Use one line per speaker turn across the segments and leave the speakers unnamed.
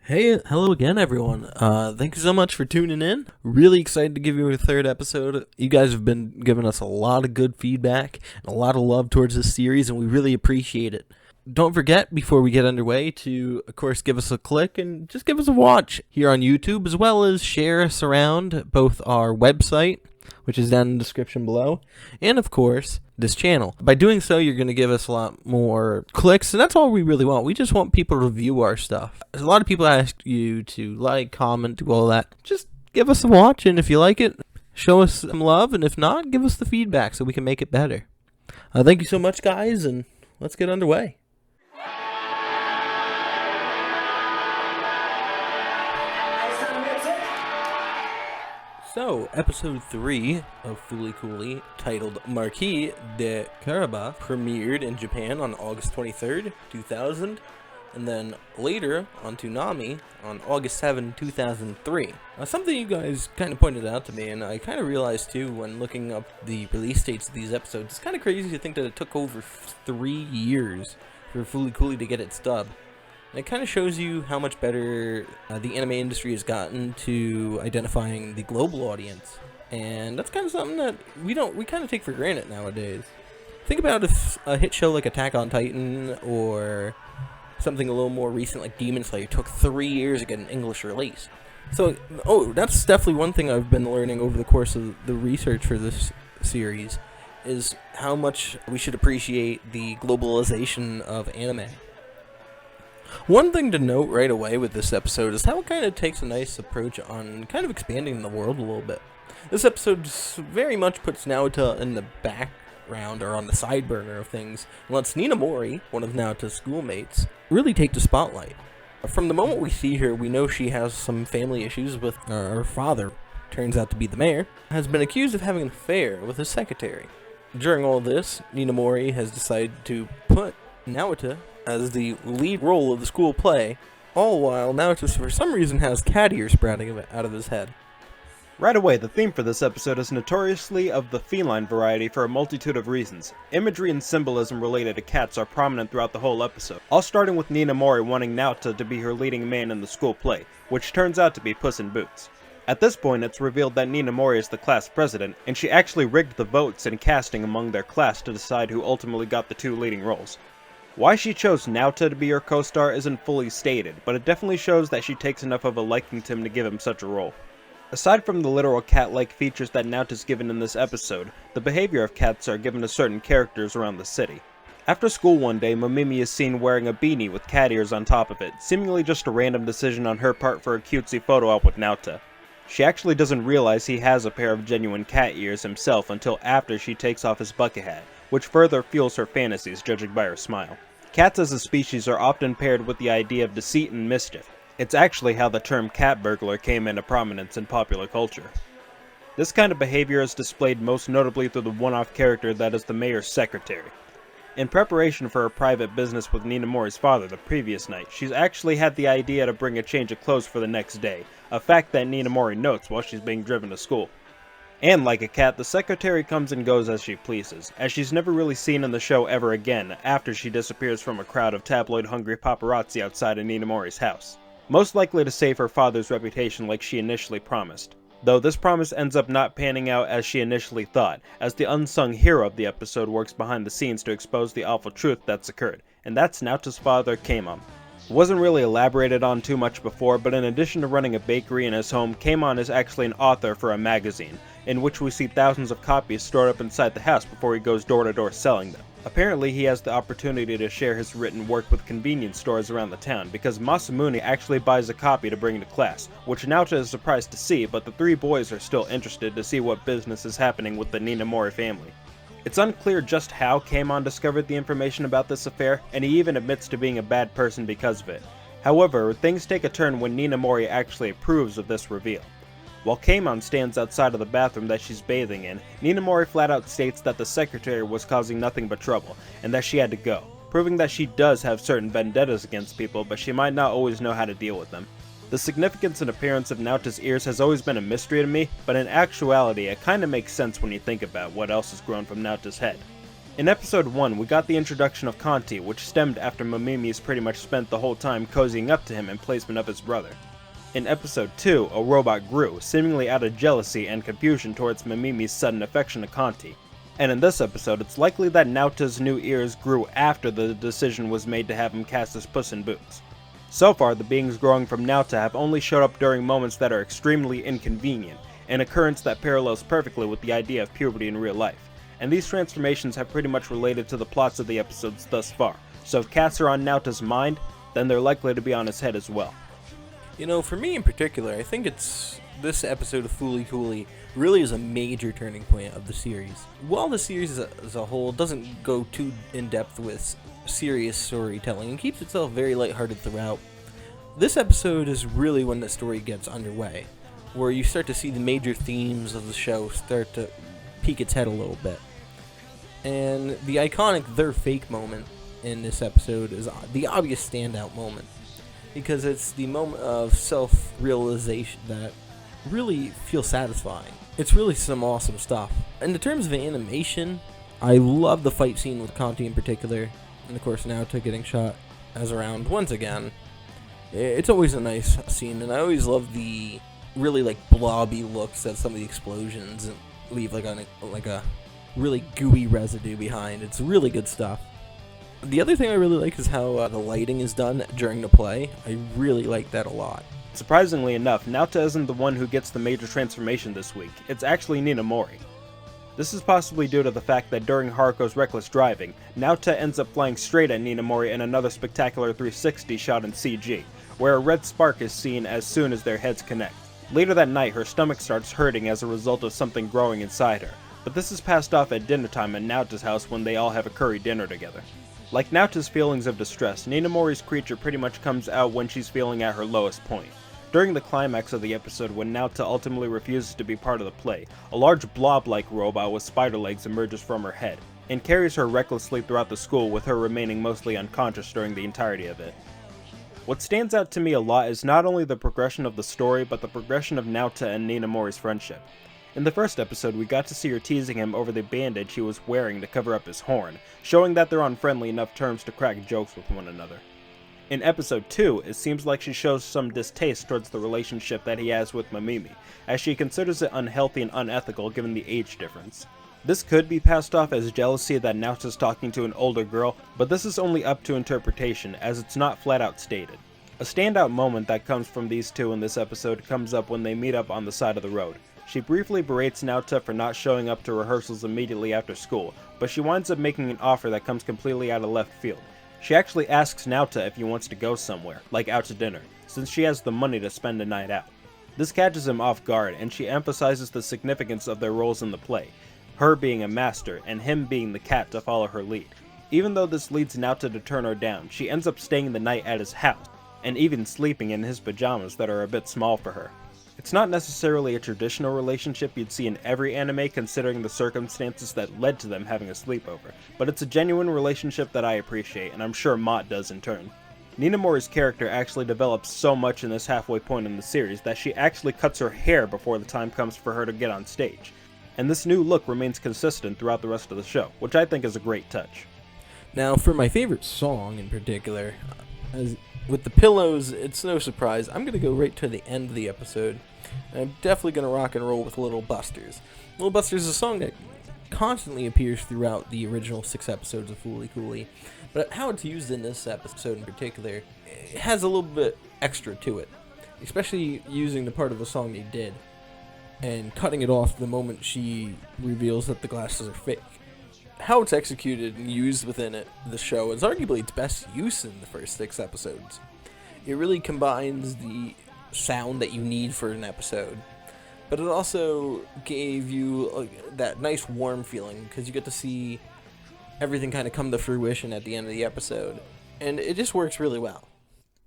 Hey, hello again, everyone. Thank you so much for tuning in. Really excited to give you a third episode. You guys have been giving us a lot of good feedback and a lot of love towards this series, and we really appreciate it. Don't forget, before we get underway, to, of course, give us a click and just give us a watch here on YouTube, as well as share us around both our website, which is down in the description below, and, of course, this channel. By doing so, you're going to give us a lot more clicks, and that's all we really want. We just want people to view our stuff. A lot of people ask you to like, comment, do all that. Just give us a watch, and if you like it, show us some love, and if not, give us the feedback so we can make it better. Thank you so much, guys, and let's get underway. So, episode 3 of Fooly Cooly, titled Marquis de Carabas, premiered in Japan on August 23rd, 2000, and then later on Toonami on August 7, 2003. Something you guys kind of pointed out to me, and I kind of realized too when looking up the release dates of these episodes, it's kind of crazy to think that it took over 3 years for Fooly Cooly to get its dub. And it kind of shows you how much better the anime industry has gotten to identifying the global audience. And that's kind of something that we kind of take for granted nowadays. Think about if a hit show like Attack on Titan or something a little more recent like Demon Slayer took 3 years to get an English release. So, that's definitely one thing I've been learning over the course of the research for this series, is how much we should appreciate the globalization of anime. One thing to note right away with this episode is how it kind of takes a nice approach on kind of expanding the world a little bit. This episode very much puts Naota in the background or on the side burner of things and lets Nina Mori, one of Naota's schoolmates, really take the spotlight. From the moment we see her, we know she has some family issues with her father, turns out to be the mayor, has been accused of having an affair with his secretary. During all this, Nina Mori has decided to put Naota as the lead role of the school play, all while Naota for some reason has cat ears sprouting out of his head.
Right away, the theme for this episode is notoriously of the feline variety for a multitude of reasons. Imagery and symbolism related to cats are prominent throughout the whole episode, all starting with Nina Mori wanting Naota to be her leading man in the school play, which turns out to be Puss in Boots. At this point, it's revealed that Nina Mori is the class president, and she actually rigged the votes and casting among their class to decide who ultimately got the 2 leading roles. Why she chose Naota to be her co-star isn't fully stated, but it definitely shows that she takes enough of a liking to him to give him such a role. Aside from the literal cat-like features that Naota's given in this episode, the behavior of cats are given to certain characters around the city. After school one day, Momimi is seen wearing a beanie with cat ears on top of it, seemingly just a random decision on her part for a cutesy photo op with Naota. She actually doesn't realize he has a pair of genuine cat ears himself until after she takes off his bucket hat, which further fuels her fantasies judging by her smile. Cats as a species are often paired with the idea of deceit and mischief. It's actually how the term cat burglar came into prominence in popular culture. This kind of behavior is displayed most notably through the one-off character that is the mayor's secretary. In preparation for her private business with Nina Mori's father the previous night, she's actually had the idea to bring a change of clothes for the next day, a fact that Nina Mori notes while she's being driven to school. And like a cat, the secretary comes and goes as she pleases, as she's never really seen in the show ever again after she disappears from a crowd of tabloid-hungry paparazzi outside of Nina Mori's house. Most likely to save her father's reputation like she initially promised. Though this promise ends up not panning out as she initially thought, as the unsung hero of the episode works behind the scenes to expose the awful truth that's occurred, and that's Naota's father, Keimon. Wasn't really elaborated on too much before, but in addition to running a bakery in his home, Keimon is actually an author for a magazine, in which we see thousands of copies stored up inside the house before he goes door to door selling them. Apparently he has the opportunity to share his written work with convenience stores around the town, because Masamune actually buys a copy to bring to class, which Naota is surprised to see, but the 3 boys are still interested to see what business is happening with the Nina Mori family. It's unclear just how Keimon discovered the information about this affair, and he even admits to being a bad person because of it. However, things take a turn when Nina Mori actually approves of this reveal. While Keimon stands outside of the bathroom that she's bathing in, Nina Mori flat out states that the secretary was causing nothing but trouble, and that she had to go, proving that she does have certain vendettas against people, but she might not always know how to deal with them. The significance and appearance of Naota's ears has always been a mystery to me, but in actuality it kinda makes sense when you think about what else has grown from Naota's head. In episode 1, we got the introduction of Conti, which stemmed after Mamimi's pretty much spent the whole time cozying up to him in placement of his brother. In episode 2, a robot grew, seemingly out of jealousy and confusion towards Mamimi's sudden affection to Conti. And in this episode, it's likely that Naota's new ears grew after the decision was made to have him cast as Puss in Boots. So far, the beings growing from Naota have only showed up during moments that are extremely inconvenient, an occurrence that parallels perfectly with the idea of puberty in real life. And these transformations have pretty much related to the plots of the episodes thus far, so if cats are on Naota's mind, then they're likely to be on his head as well.
You know, for me in particular, I think this episode of Fooly Cooly really is a major turning point of the series. While the series as a whole doesn't go too in-depth with serious storytelling and keeps itself very lighthearted throughout, this episode is really when the story gets underway, where you start to see the major themes of the show start to peek its head a little bit. And the iconic "they're fake" moment in this episode is the obvious standout moment, because it's the moment of self-realization that really feels satisfying. It's really some awesome stuff. In the terms of animation, I love the fight scene with Conti in particular, and of course Naota getting shot as around once again. It's always a nice scene, and I always love the really blobby looks that some of the explosions leave like a really gooey residue behind. It's really good stuff. The other thing I really like is how the lighting is done during the play. I really like that a lot.
Surprisingly enough, Naota isn't the one who gets the major transformation this week, it's actually Ninamori. This is possibly due to the fact that during Haruko's reckless driving, Naota ends up flying straight at Ninamori in another spectacular 360 shot in CG, where a red spark is seen as soon as their heads connect. Later that night, her stomach starts hurting as a result of something growing inside her, but this is passed off at dinner time at Naota's house when they all have a curry dinner together. Like Naota's feelings of distress, Ninamori's creature pretty much comes out when she's feeling at her lowest point. During the climax of the episode, when Naota ultimately refuses to be part of the play, a large blob-like robot with spider legs emerges from her head, and carries her recklessly throughout the school, with her remaining mostly unconscious during the entirety of it. What stands out to me a lot is not only the progression of the story, but the progression of Naota and Ninamori's friendship. In the first episode, we got to see her teasing him over the bandage he was wearing to cover up his horn, showing that they're on friendly enough terms to crack jokes with one another. In episode 2, it seems like she shows some distaste towards the relationship that he has with Mamimi, as she considers it unhealthy and unethical given the age difference. This could be passed off as jealousy that Naota's talking to an older girl, but this is only up to interpretation, as it's not flat out stated. A standout moment that comes from these two in this episode comes up when they meet up on the side of the road. She briefly berates Naota for not showing up to rehearsals immediately after school, but she winds up making an offer that comes completely out of left field. She actually asks Naota if he wants to go somewhere, like out to dinner, since she has the money to spend a night out. This catches him off guard, and she emphasizes the significance of their roles in the play, her being a master, and him being the cat to follow her lead. Even though this leads Naota to turn her down, she ends up staying the night at his house, and even sleeping in his pajamas that are a bit small for her. It's not necessarily a traditional relationship you'd see in every anime considering the circumstances that led to them having a sleepover, but it's a genuine relationship that I appreciate, and I'm sure Mott does in turn. Ninamori's character actually develops so much in this halfway point in the series that she actually cuts her hair before the time comes for her to get on stage. And this new look remains consistent throughout the rest of the show, which I think is a great touch.
Now, for my favorite song in particular, with the pillows, it's no surprise, I'm going to go right to the end of the episode. I'm definitely going to rock and roll with Little Busters. Little Busters is a song that constantly appears throughout the original 6 episodes of Fooly Cooly, but how it's used in this episode in particular, it has a little bit extra to it, especially using the part of the song they did, and cutting it off the moment she reveals that the glasses are fake. How it's executed and used within the show is arguably its best use in the first 6 episodes. It really combines the sound that you need for an episode, but it also gave you that nice warm feeling because you get to see everything kind of come to fruition at the end of the episode, and it just works really well.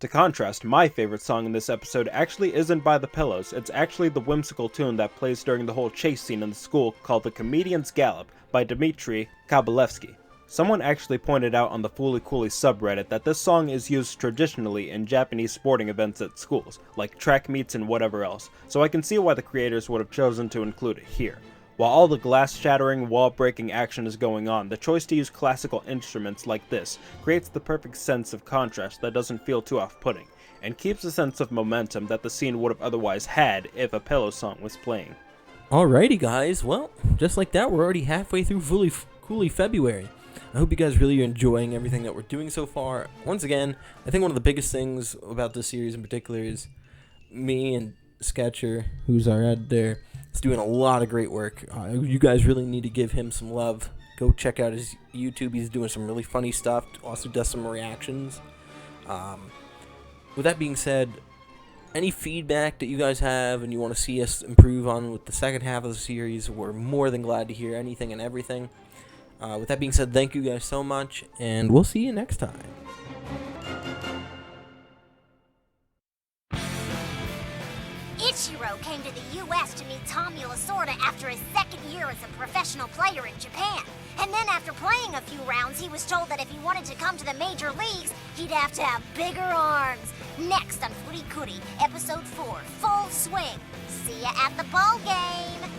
To contrast, my favorite song in this episode actually isn't by the Pillows, it's actually the whimsical tune that plays during the whole chase scene in the school called The Comedian's Gallop by Dmitry Kabalevsky. Someone actually pointed out on the Fooly Cooly subreddit that this song is used traditionally in Japanese sporting events at schools, like track meets and whatever else, so I can see why the creators would have chosen to include it here. While all the glass-shattering, wall-breaking action is going on, the choice to use classical instruments like this creates the perfect sense of contrast that doesn't feel too off-putting, and keeps a sense of momentum that the scene would have otherwise had if a pillow song was playing.
Alrighty guys, well, just like that, we're already halfway through Fully February. I hope you guys really are enjoying everything that we're doing so far. Once again, I think one of the biggest things about this series in particular is me and Sketcher, who's our editor, is doing a lot of great work. You guys really need to give him some love. Go check out his YouTube. He's doing some really funny stuff. Also does some reactions. With that being said, any feedback that you guys have and you want to see us improve on with the second half of the series, we're more than glad to hear anything and everything. With that being said, thank you guys so much, and we'll see you next time.
Ichiro came to the U.S. to meet Tommy Lasorda after his second year as a professional player in Japan. And then after playing a few rounds, he was told that if he wanted to come to the major leagues, he'd have to have bigger arms. Next on Furikuri, Episode 4, Full Swing. See ya at the ball game!